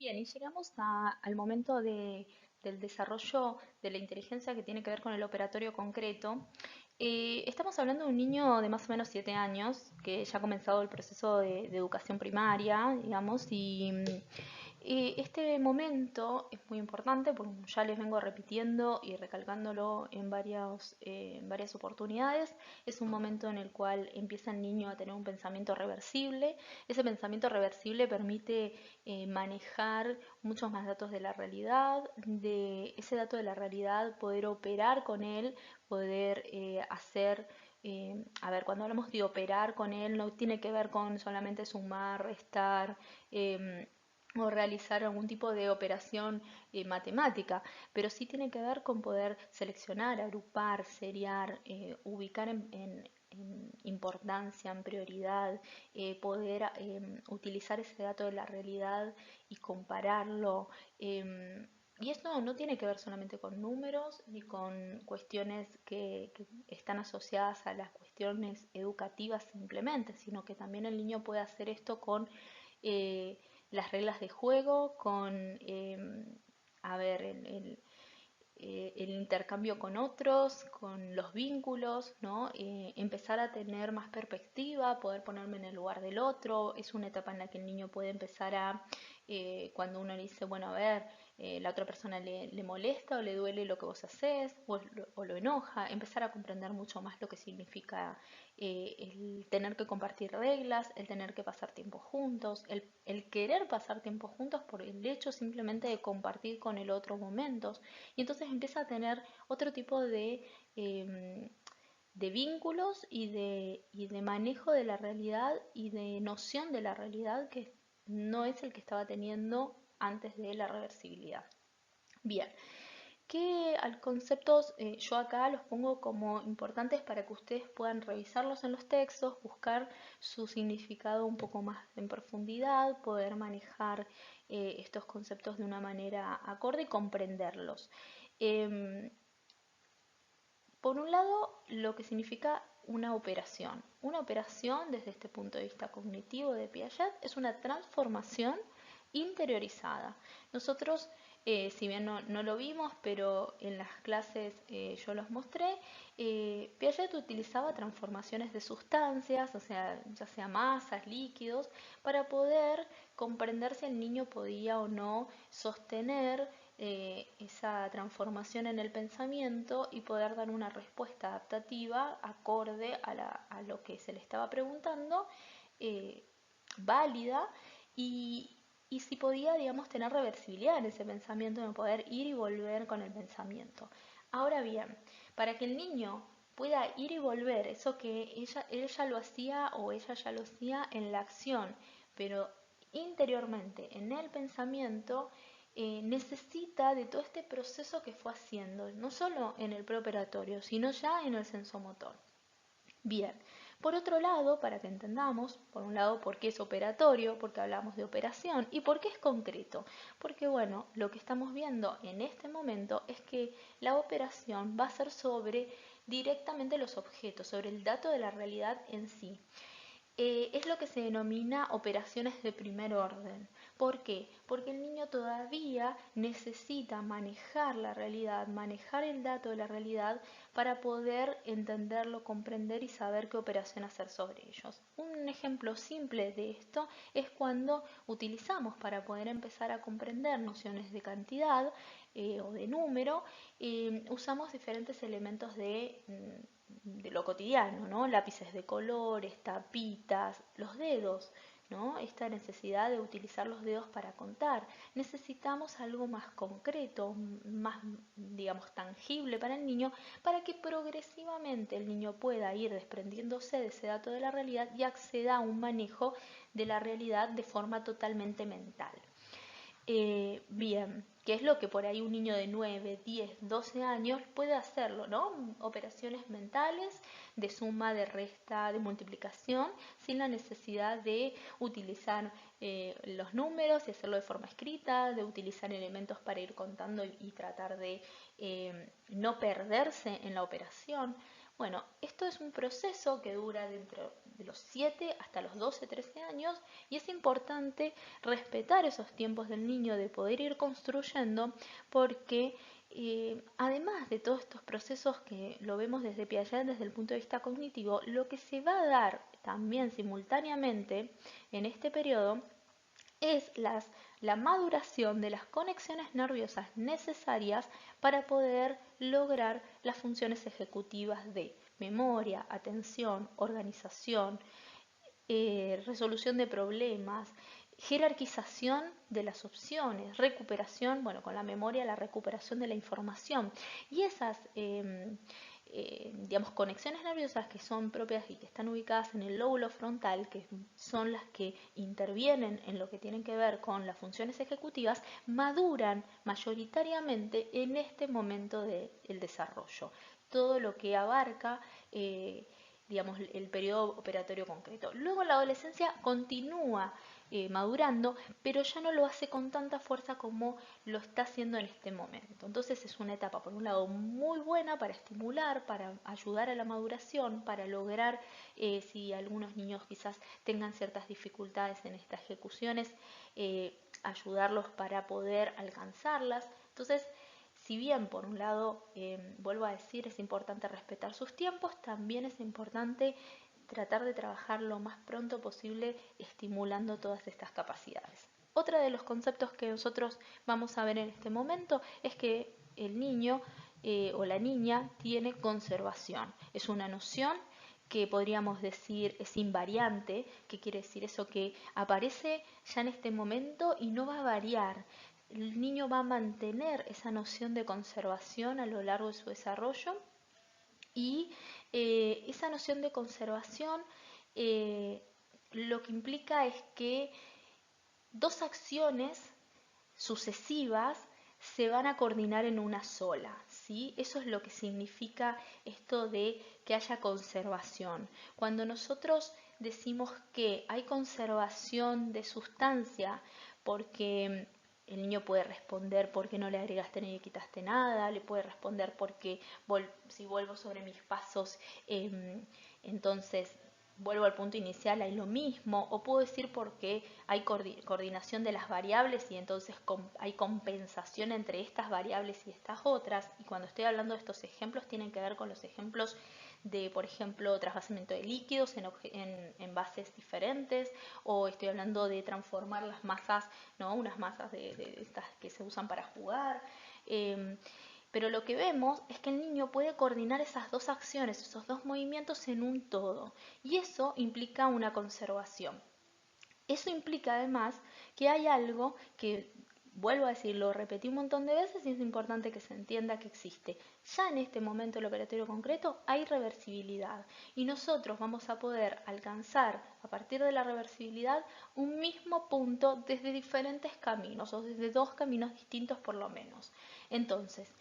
Bien, y llegamos al momento del desarrollo de la inteligencia que tiene que ver con el operatorio concreto. Estamos hablando de un niño de más o menos 7 años que ya ha comenzado el proceso de educación primaria, digamos, y este momento es muy importante porque ya les vengo repitiendo y recalcándolo en varias oportunidades. Es un momento en el cual empieza el niño a tener un pensamiento reversible. Ese pensamiento reversible permite manejar muchos más datos de la realidad, de ese dato de la realidad poder operar con él, poder hacer a ver, cuando hablamos de operar con él, no tiene que ver con solamente sumar, restar o realizar algún tipo de operación matemática, pero sí tiene que ver con poder seleccionar, agrupar, seriar, ubicar en importancia, en prioridad, poder utilizar ese dato de la realidad y compararlo. Y esto no tiene que ver solamente con números ni con cuestiones que están asociadas a las cuestiones educativas simplemente, sino que también el niño puede hacer esto con eh, las reglas de juego, con a ver, el intercambio con otros, con los vínculos, ¿no? Empezar a tener más perspectiva, poder ponerme en el lugar del otro. Es una etapa en la que el niño puede empezar cuando uno le dice, bueno, a ver, la otra persona le molesta o le duele lo que vos haces o lo enoja, empezar a comprender mucho más lo que significa el tener que compartir reglas, el tener que pasar tiempo juntos, el querer pasar tiempo juntos por el hecho simplemente de compartir con el otro momentos. Y entonces empieza a tener otro tipo de vínculos y de manejo de la realidad y de noción de la realidad que no es el que estaba teniendo antes de la reversibilidad. Bien, ¿qué conceptos yo acá los pongo como importantes para que ustedes puedan revisarlos en los textos, buscar su significado un poco más en profundidad, poder manejar estos conceptos de una manera acorde y comprenderlos? Em, por un lado, lo que significa una operación. Una operación, desde este punto de vista cognitivo de Piaget, es una transformación interiorizada. Nosotros, si bien no lo vimos, pero en las clases yo los mostré, Piaget utilizaba transformaciones de sustancias, o sea, ya sea masas, líquidos, para poder comprender si el niño podía o no sostener esa transformación en el pensamiento y poder dar una respuesta adaptativa acorde a lo que se le estaba preguntando, eh, válida y si podía, digamos, tener reversibilidad en ese pensamiento, de poder ir y volver con el pensamiento. Ahora bien, para que el niño pueda ir y volver, eso que él ya lo hacía o ella ya lo hacía en la acción, pero interiormente en el pensamiento, necesita de todo este proceso que fue haciendo, no solo en el preoperatorio, sino ya en el sensomotor. Bien, por otro lado, para que entendamos, por un lado, por qué es operatorio, porque hablamos de operación, y por qué es concreto, porque bueno, lo que estamos viendo en este momento es que la operación va a ser sobre directamente los objetos, sobre el dato de la realidad en sí. Es lo que se denomina operaciones de primer orden. ¿Por qué? Porque el niño todavía necesita manejar la realidad, manejar el dato de la realidad para poder entenderlo, comprender y saber qué operación hacer sobre ellos. Un ejemplo simple de esto es cuando utilizamos para poder empezar a comprender nociones de cantidad o de número, usamos diferentes elementos de lo cotidiano, ¿no? Lápices de colores, tapitas, los dedos, ¿no? Esta necesidad de utilizar los dedos para contar. Necesitamos algo más concreto, más, digamos, tangible para el niño, para que progresivamente el niño pueda ir desprendiéndose de ese dato de la realidad y acceda a un manejo de la realidad de forma totalmente mental. Bien, que es lo que por ahí un niño de 9, 10, 12 años puede hacerlo, ¿no? Operaciones mentales de suma, de resta, de multiplicación, sin la necesidad de utilizar los números y hacerlo de forma escrita, de utilizar elementos para ir contando y tratar de no perderse en la operación. Bueno, esto es un proceso que dura desde los 7 hasta los 12, 13 años, y es importante respetar esos tiempos del niño de poder ir construyendo, porque además de todos estos procesos que lo vemos desde Piaget desde el punto de vista cognitivo, lo que se va a dar también simultáneamente en este periodo es la maduración de las conexiones nerviosas necesarias para poder lograr las funciones ejecutivas de memoria, atención, organización, resolución de problemas, jerarquización de las opciones, recuperación, bueno, con la memoria, la recuperación de la información. Y esas, digamos, conexiones nerviosas que son propias y que están ubicadas en el lóbulo frontal, que son las que intervienen en lo que tienen que ver con las funciones ejecutivas, maduran mayoritariamente en este momento del desarrollo. Todo lo que abarca digamos, el periodo operatorio concreto. Luego en la adolescencia continúa madurando, pero ya no lo hace con tanta fuerza como lo está haciendo en este momento. Entonces es una etapa, por un lado, muy buena para estimular, para ayudar a la maduración, para lograr, si algunos niños quizás tengan ciertas dificultades en estas ejecuciones, ayudarlos para poder alcanzarlas. Entonces, si bien por un lado, vuelvo a decir, es importante respetar sus tiempos, también es importante tratar de trabajar lo más pronto posible estimulando todas estas capacidades. Otro de los conceptos que nosotros vamos a ver en este momento es que el niño o la niña tiene conservación. Es una noción que podríamos decir es invariante, que quiere decir eso, que aparece ya en este momento y no va a variar. El niño va a mantener esa noción de conservación a lo largo de su desarrollo y esa noción de conservación lo que implica es que dos acciones sucesivas se van a coordinar en una sola, ¿sí? Eso es lo que significa esto de que haya conservación. Cuando nosotros decimos que hay conservación de sustancia porque el niño puede responder porque no le agregaste ni le quitaste nada, le puede responder porque si vuelvo sobre mis pasos, entonces vuelvo al punto inicial, hay lo mismo, o puedo decir porque hay coordinación de las variables y entonces hay compensación entre estas variables y estas otras. Y cuando estoy hablando de estos ejemplos, tienen que ver con los ejemplos de, por ejemplo, trasvasamiento de líquidos en envases diferentes, o estoy hablando de transformar las masas, ¿no? Unas masas de estas que se usan para jugar. Pero lo que vemos es que el niño puede coordinar esas dos acciones, esos dos movimientos en un todo. Y eso implica una conservación. Eso implica además que hay algo que, vuelvo a decir, lo repetí un montón de veces y es importante que se entienda que existe. Ya en este momento del operatorio concreto hay reversibilidad y nosotros vamos a poder alcanzar a partir de la reversibilidad un mismo punto desde diferentes caminos o desde dos caminos distintos por lo menos. Entonces,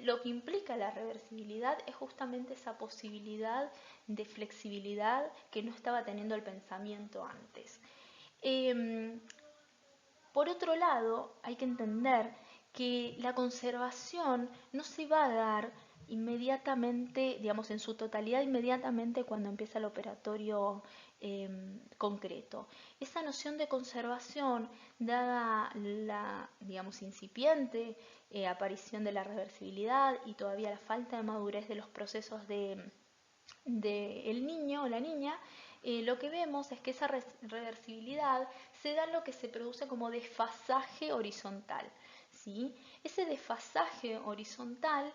lo que implica la reversibilidad es justamente esa posibilidad de flexibilidad que no estaba teniendo el pensamiento antes. Por otro lado, hay que entender que la conservación no se va a dar inmediatamente, digamos, en su totalidad inmediatamente cuando empieza el operatorio concreto. Esa noción de conservación, dada la, digamos, incipiente aparición de la reversibilidad y todavía la falta de madurez de los procesos del niño o la niña, lo que vemos es que esa reversibilidad se da en lo que se produce como desfasaje horizontal, ¿sí? Ese desfasaje horizontal,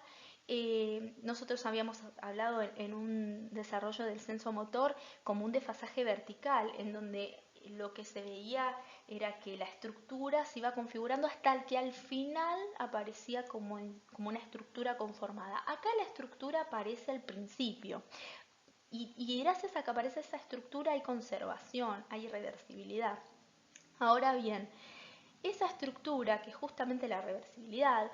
nosotros habíamos hablado en un desarrollo del senso motor como un desfasaje vertical, en donde lo que se veía era que la estructura se iba configurando hasta que al final aparecía como una estructura conformada. Acá la estructura aparece al principio. Y gracias a que aparece esa estructura hay conservación, hay reversibilidad. Ahora bien, esa estructura, que es justamente la reversibilidad,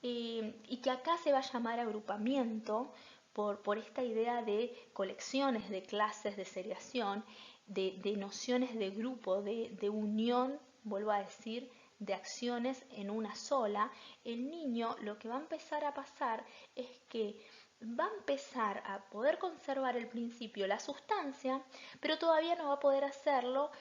y que acá se va a llamar agrupamiento, por esta idea de colecciones, de clases, de seriación, de nociones de grupo, de unión, vuelvo a decir, de acciones en una sola, el niño lo que va a empezar a pasar es que va a empezar a poder conservar al principio la sustancia, pero todavía no va a poder hacerlo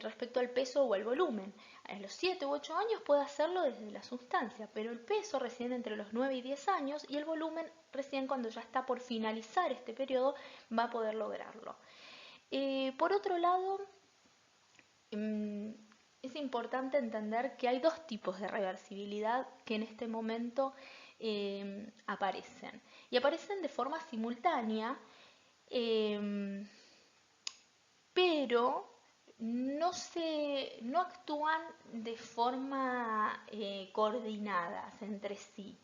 respecto al peso o al volumen. A los 7 u 8 años puede hacerlo desde la sustancia, pero el peso recién entre los 9 y 10 años y el volumen recién cuando ya está por finalizar este periodo va a poder lograrlo. Por otro lado, es importante entender que hay dos tipos de reversibilidad que en este momento aparecen. Y aparecen de forma simultánea, eh, pero no actúan de forma coordinadas entre sí.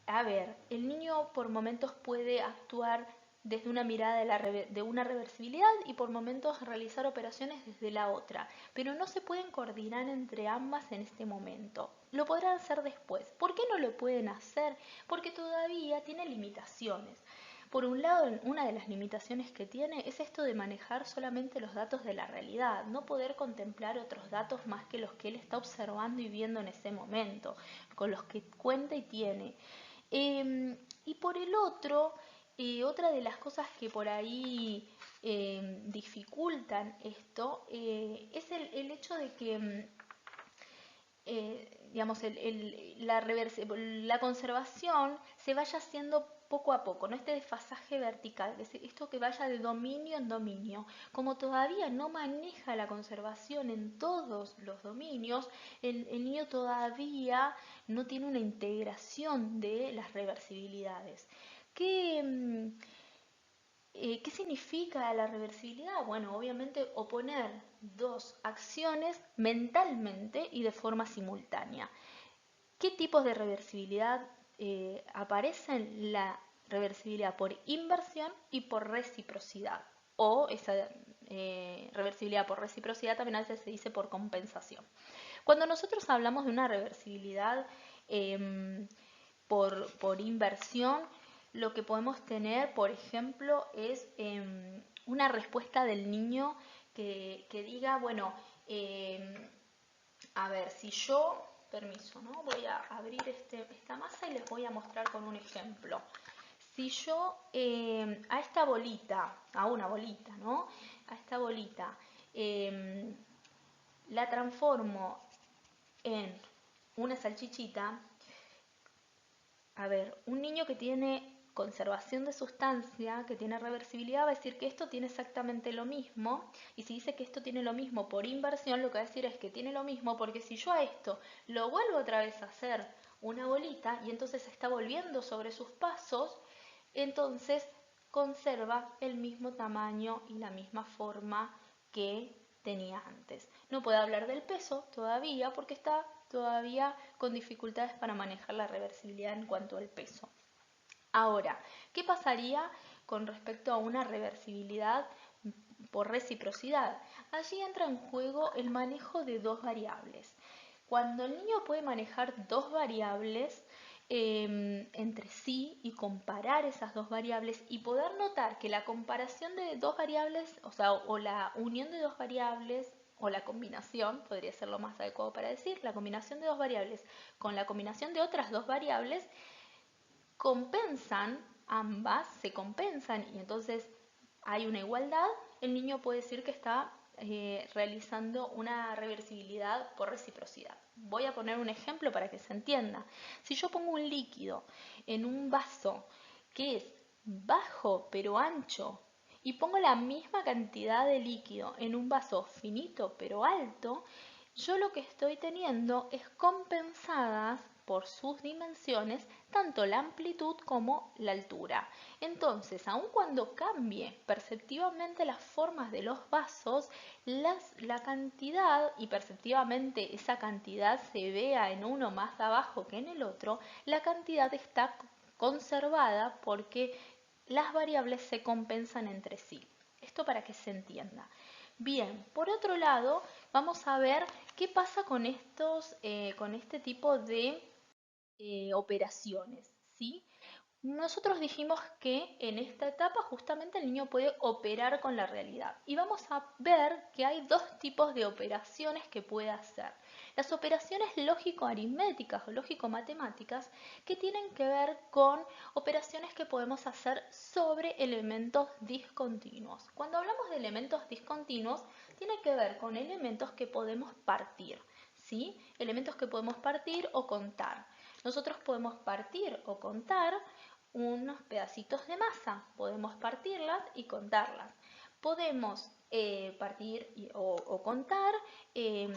A ver, el niño por momentos puede actuar desde una mirada de una reversibilidad y por momentos realizar operaciones desde la otra, pero no se pueden coordinar entre ambas en este momento. Lo podrán hacer después. ¿Por qué no lo pueden hacer? Porque todavía tiene limitaciones. Por un lado, una de las limitaciones que tiene es esto de manejar solamente los datos de la realidad, no poder contemplar otros datos más que los que él está observando y viendo en ese momento, con los que cuenta y tiene. Y por el otro, otra de las cosas que por ahí dificultan esto es el hecho de que digamos, la conservación se vaya haciendo poco a poco, no este desfasaje vertical, esto que vaya de dominio en dominio. Como todavía no maneja la conservación en todos los dominios, el niño todavía no tiene una integración de las reversibilidades. ¿Qué, ¿Qué significa la reversibilidad? Bueno, obviamente oponer dos acciones mentalmente y de forma simultánea. ¿Qué tipos de reversibilidad aparecen? La reversibilidad por inversión y por reciprocidad. O esa reversibilidad por reciprocidad también a veces se dice por compensación. Cuando nosotros hablamos de una reversibilidad por inversión, lo que podemos tener, por ejemplo, es una respuesta del niño que diga, bueno, a ver, si yo, permiso, ¿no? Voy a abrir esta masa y les voy a mostrar con un ejemplo. Si yo a esta bolita, a una bolita, ¿no? A esta bolita la transformo en una salchichita. A ver, un niño que tiene conservación de sustancia, que tiene reversibilidad, va a decir que esto tiene exactamente lo mismo. Y si dice que esto tiene lo mismo por inversión, lo que va a decir es que tiene lo mismo porque si yo a esto lo vuelvo otra vez a hacer una bolita y entonces está volviendo sobre sus pasos, entonces conserva el mismo tamaño y la misma forma que tenía antes. No puede hablar del peso todavía porque está todavía con dificultades para manejar la reversibilidad en cuanto al peso. Ahora, ¿qué pasaría con respecto a una reversibilidad por reciprocidad? Allí entra en juego el manejo de dos variables. Cuando el niño puede manejar dos variables entre sí y comparar esas dos variables y poder notar que la comparación de dos variables, o sea, o la unión de dos variables o la combinación, podría ser lo más adecuado para decir, la combinación de dos variables con la combinación de otras dos variables, compensan, ambas se compensan y entonces hay una igualdad, el niño puede decir que está realizando una reversibilidad por reciprocidad. Voy a poner un ejemplo para que se entienda. Si yo pongo un líquido en un vaso que es bajo pero ancho y pongo la misma cantidad de líquido en un vaso finito pero alto, yo lo que estoy teniendo es compensadas por sus dimensiones tanto la amplitud como la altura. Entonces, aun cuando cambie perceptivamente las formas de los vasos, la cantidad, y perceptivamente esa cantidad se vea en uno más abajo que en el otro, la cantidad está conservada porque las variables se compensan entre sí. Esto para que se entienda. Bien, por otro lado, vamos a ver qué pasa con con este tipo de operaciones, ¿sí? Nosotros dijimos que en esta etapa justamente el niño puede operar con la realidad y vamos a ver que hay dos tipos de operaciones que puede hacer. Las operaciones lógico-aritméticas o lógico-matemáticas que tienen que ver con operaciones que podemos hacer sobre elementos discontinuos. Cuando hablamos de elementos discontinuos, tiene que ver con elementos que podemos partir, ¿sí? Elementos que podemos partir o contar. Nosotros podemos partir o contar unos pedacitos de masa, podemos partirlas y contarlas. Podemos partir o contar eh,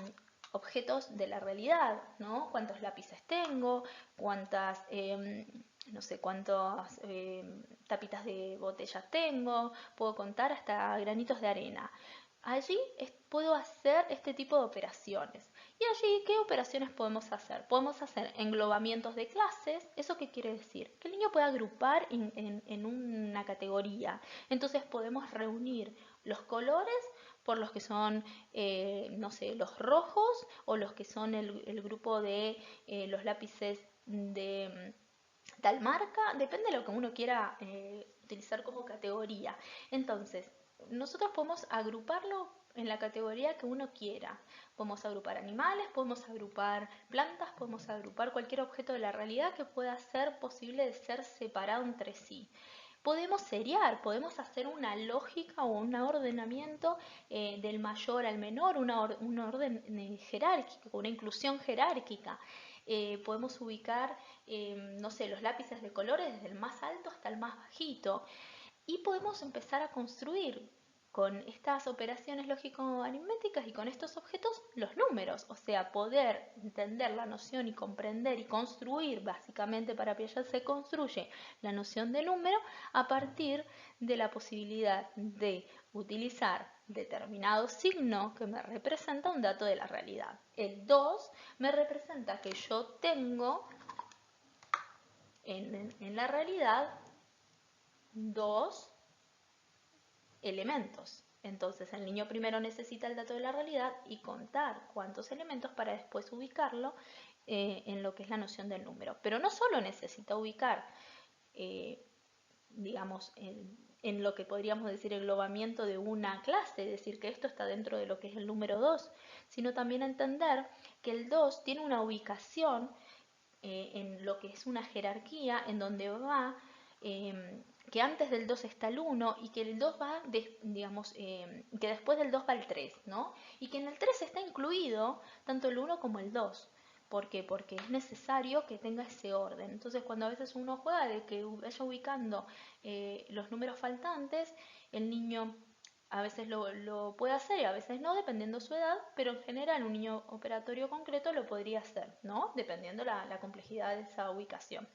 objetos de la realidad, ¿no? Cuántos lápices tengo, cuántas, no sé, cuántas tapitas de botellas tengo, puedo contar hasta granitos de arena. Allí puedo hacer este tipo de operaciones. ¿Y allí qué operaciones podemos hacer? Podemos hacer englobamientos de clases. ¿Eso qué quiere decir? Que el niño puede agrupar en una categoría. Entonces podemos reunir los colores por los que son, no sé, los rojos o los que son el grupo de los lápices de tal marca, depende de lo que uno quiera utilizar como categoría. Entonces, nosotros podemos agruparlo en la categoría que uno quiera. Podemos agrupar animales, podemos agrupar plantas, podemos agrupar cualquier objeto de la realidad que pueda ser posible de ser separado entre sí. Podemos seriar, podemos hacer una lógica o un ordenamiento del mayor al menor, un orden jerárquico, una inclusión jerárquica. Podemos ubicar, no sé, los lápices de colores desde el más alto hasta el más bajito. Y podemos empezar a construir con estas operaciones lógico-aritméticas y con estos objetos los números, o sea, poder entender la noción y comprender y construir, básicamente para Piaget se construye la noción de número a partir de la posibilidad de utilizar determinado signo que me representa un dato de la realidad. El 2 me representa que yo tengo en la realidad dos elementos. Entonces el niño primero necesita el dato de la realidad y contar cuántos elementos para después ubicarlo en lo que es la noción del número. Pero no solo necesita ubicar, eh, digamos, en lo que podríamos decir englobamiento de una clase, es decir, que esto está dentro de lo que es el número 2, sino también entender que el 2 tiene una ubicación en lo que es una jerarquía en donde va que antes del 2 está el 1 y que el 2 va, digamos, que después del 2 va el 3, ¿no? Y que en el 3 está incluido tanto el 1 como el 2. ¿Por qué? Porque es necesario que tenga ese orden. Entonces, cuando a veces uno juega de que vaya ubicando los números faltantes, el niño a veces lo puede hacer y a veces no, dependiendo su edad, pero en general un niño operatorio concreto lo podría hacer, ¿no? Dependiendo la complejidad de esa ubicación.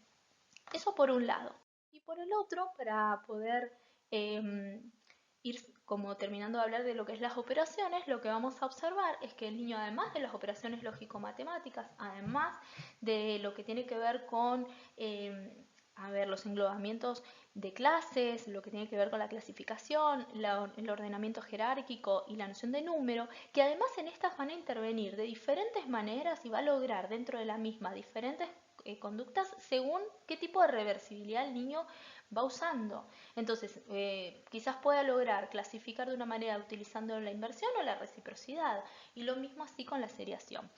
Eso por un lado. Y por el otro, para poder ir como terminando de hablar de lo que es las operaciones, lo que vamos a observar es que el niño, además de las operaciones lógico-matemáticas, además de lo que tiene que ver con a ver, los englobamientos de clases, lo que tiene que ver con la clasificación, el ordenamiento jerárquico y la noción de número, que además en estas van a intervenir de diferentes maneras y va a lograr dentro de la misma diferentes conductas según qué tipo de reversibilidad el niño va usando. Entonces, quizás pueda lograr clasificar de una manera utilizando la inversión o la reciprocidad, y lo mismo así con la seriación.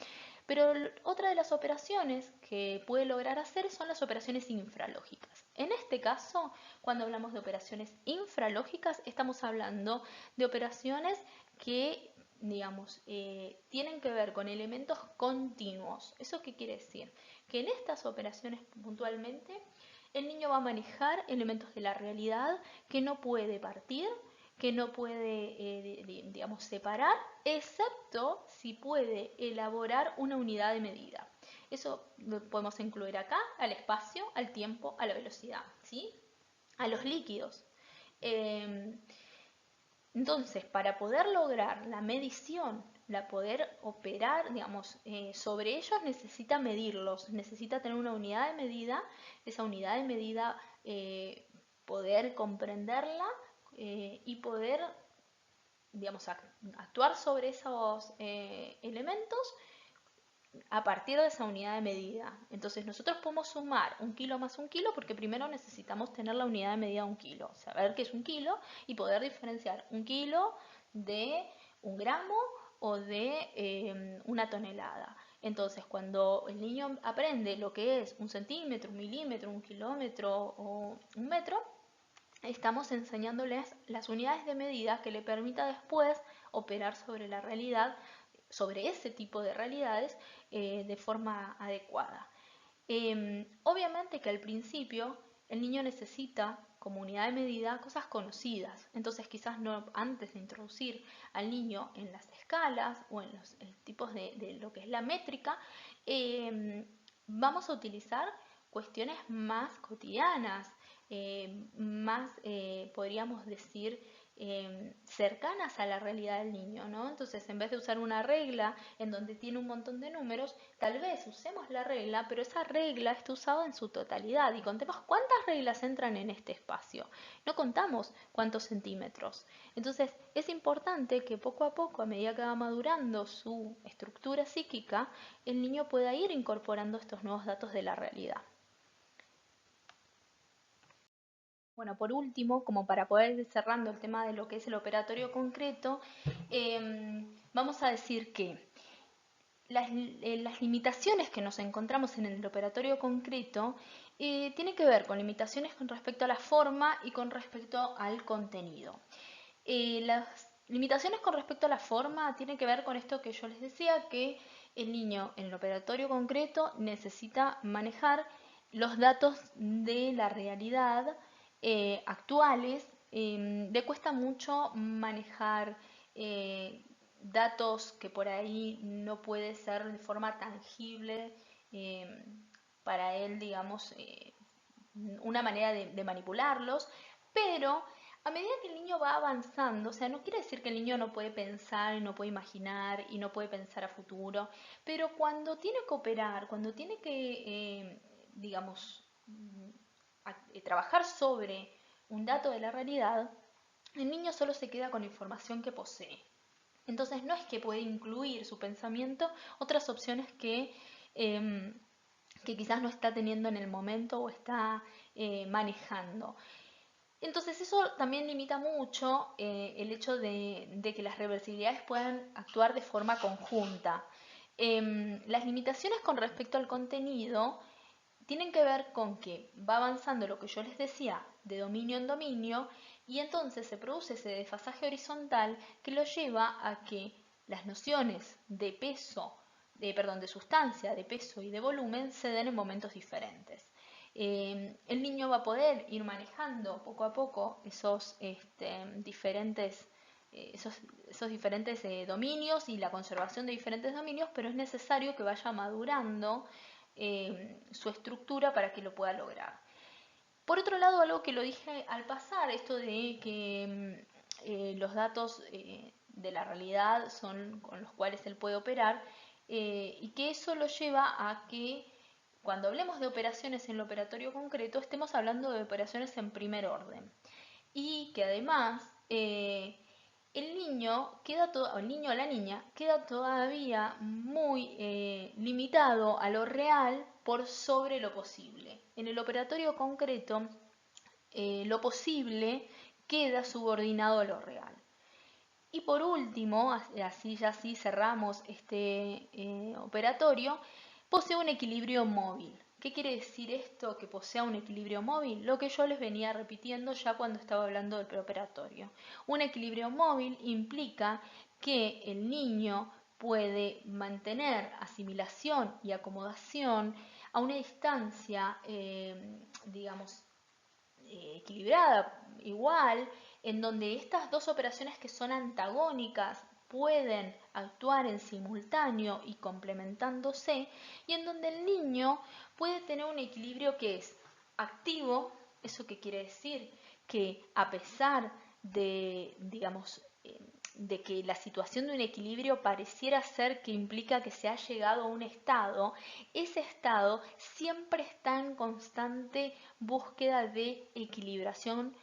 Pero otra de las operaciones que puede lograr hacer son las operaciones infralógicas. En este caso, cuando hablamos de operaciones infralógicas, estamos hablando de operaciones que, digamos, tienen que ver con elementos continuos. ¿Eso qué quiere decir? Que en estas operaciones puntualmente, el niño va a manejar elementos de la realidad que no puede partir, que no puede, digamos, separar, excepto si puede elaborar una unidad de medida. Eso lo podemos incluir acá, al espacio, al tiempo, a la velocidad, ¿sí? A los líquidos. Entonces, para poder lograr la medición, la poder operar, digamos, sobre ellos, necesita medirlos, necesita tener una unidad de medida, esa unidad de medida poder comprenderla y poder, digamos, actuar sobre esos elementos a partir de esa unidad de medida. Entonces nosotros podemos sumar 1 kilo más 1 kilo porque primero necesitamos tener la unidad de medida de 1 kilo, saber qué es 1 kilo y poder diferenciar 1 kilo de 1 gramo o de 1 tonelada. Entonces, cuando el niño aprende lo que es 1 centímetro, 1 milímetro, 1 kilómetro o 1 metro, estamos enseñándoles las unidades de medida que le permita después operar sobre la realidad, sobre ese tipo de realidades de forma adecuada. Obviamente que al principio el niño necesita como unidad de medida cosas conocidas, entonces quizás no antes de introducir al niño en las escalas o en los tipos de lo que es la métrica, vamos a utilizar cuestiones más cotidianas, más podríamos decir cercanas a la realidad del niño, ¿no? Entonces, en vez de usar una regla en donde tiene un montón de números, tal vez usemos la regla, pero esa regla está usada en su totalidad y contemos cuántas reglas entran en este espacio. No contamos cuántos centímetros. Entonces, es importante que poco a poco, a medida que va madurando su estructura psíquica, el niño pueda ir incorporando estos nuevos datos de la realidad. Bueno, por último, como para poder ir cerrando el tema de lo que es el operatorio concreto, vamos a decir que las limitaciones que nos encontramos en el operatorio concreto tienen que ver con limitaciones con respecto a la forma y con respecto al contenido. Las limitaciones con respecto a la forma tienen que ver con esto que yo les decía, que el niño en el operatorio concreto necesita manejar los datos de la realidad actuales. Le cuesta mucho manejar datos que por ahí no puede ser de forma tangible para él, digamos, una manera de manipularlos, pero a medida que el niño va avanzando, o sea, no quiere decir que el niño no puede pensar y no puede imaginar y no puede pensar a futuro, pero cuando tiene que operar, cuando tiene que, digamos, trabajar sobre un dato de la realidad, el niño solo se queda con la información que posee. Entonces no es que puede incluir su pensamiento otras opciones que quizás no está teniendo en el momento o está manejando. Entonces eso también limita mucho el hecho de que las reversibilidades puedan actuar de forma conjunta. Las limitaciones con respecto al contenido tienen que ver con que va avanzando lo que yo les decía de dominio en dominio y entonces se produce ese desfasaje horizontal que lo lleva a que las nociones de peso, de sustancia, de peso y de volumen se den en momentos diferentes. El niño va a poder ir manejando poco a poco esos diferentes dominios y la conservación de diferentes dominios, pero es necesario que vaya madurando su estructura para que lo pueda lograr. Por otro lado, algo que lo dije al pasar, esto de que los datos de la realidad son con los cuales él puede operar y que eso lo lleva a que cuando hablemos de operaciones en el operatorio concreto estemos hablando de operaciones en primer orden y que además el niño el niño o la niña queda todavía muy limitado a lo real por sobre lo posible. En el operatorio concreto, lo posible queda subordinado a lo real. Y por último, así ya sí cerramos este operatorio, posee un equilibrio móvil. ¿Qué quiere decir esto que posea un equilibrio móvil? Lo que yo les venía repitiendo ya cuando estaba hablando del preoperatorio. Un equilibrio móvil implica que el niño puede mantener asimilación y acomodación a una distancia, digamos, equilibrada, igual, en donde estas dos operaciones que son antagónicas pueden actuar en simultáneo y complementándose, y en donde el niño puede tener un equilibrio que es activo. ¿Eso qué quiere decir? Que a pesar de, digamos, de que la situación de un equilibrio pareciera ser que implica que se ha llegado a un estado, ese estado siempre está en constante búsqueda de equilibración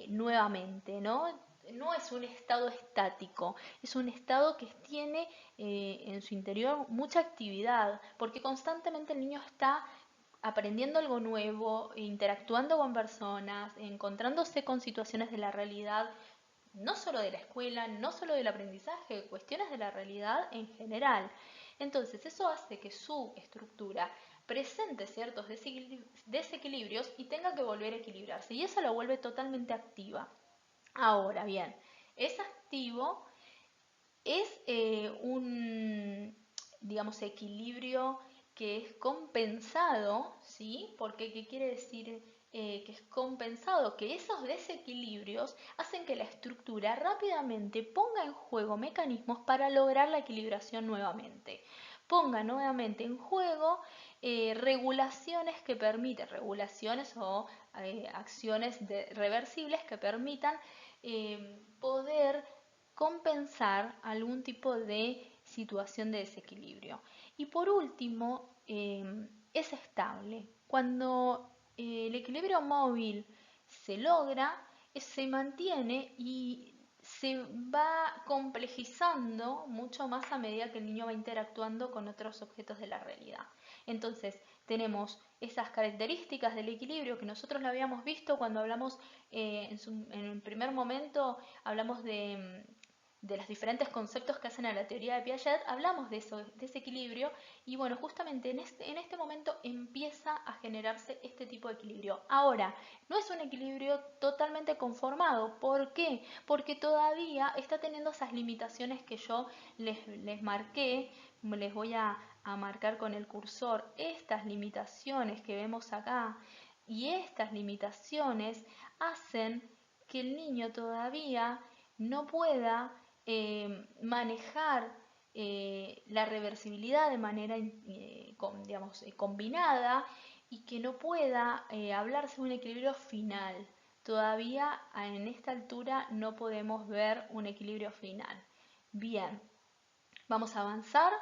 nuevamente, ¿no? no es un estado estático, es un estado que tiene en su interior mucha actividad, porque constantemente el niño está aprendiendo algo nuevo, interactuando con personas, encontrándose con situaciones de la realidad, no solo de la escuela, no solo del aprendizaje, cuestiones de la realidad en general. Entonces, eso hace que su estructura presente ciertos desequilibrios y tenga que volver a equilibrarse, y eso lo vuelve totalmente activa. Ahora bien, es activo, es un, digamos, equilibrio que es compensado, ¿sí? Porque, ¿qué quiere decir que es compensado? Que esos desequilibrios hacen que la estructura rápidamente ponga en juego mecanismos para lograr la equilibración nuevamente. Ponga nuevamente en juego regulaciones que permiten, regulaciones o acciones reversibles que permitan poder compensar algún tipo de situación de desequilibrio. Y por último, es estable. Cuando el equilibrio móvil se logra, se mantiene y se va complejizando mucho más a medida que el niño va interactuando con otros objetos de la realidad. Entonces, tenemos esas características del equilibrio que nosotros lo habíamos visto cuando hablamos en un primer momento, hablamos de los diferentes conceptos que hacen a la teoría de Piaget, hablamos de eso, de ese equilibrio, y bueno, justamente en este momento empieza a generarse este tipo de equilibrio. Ahora, no es un equilibrio totalmente conformado. ¿Por qué? Porque todavía está teniendo esas limitaciones que yo les marqué, les voy a marcar con el cursor, estas limitaciones que vemos acá, y estas limitaciones hacen que el niño todavía no pueda manejar la reversibilidad de manera digamos, combinada, y que no pueda hablarse de un equilibrio final. Todavía en esta altura no podemos ver un equilibrio final. Bien, vamos a avanzar.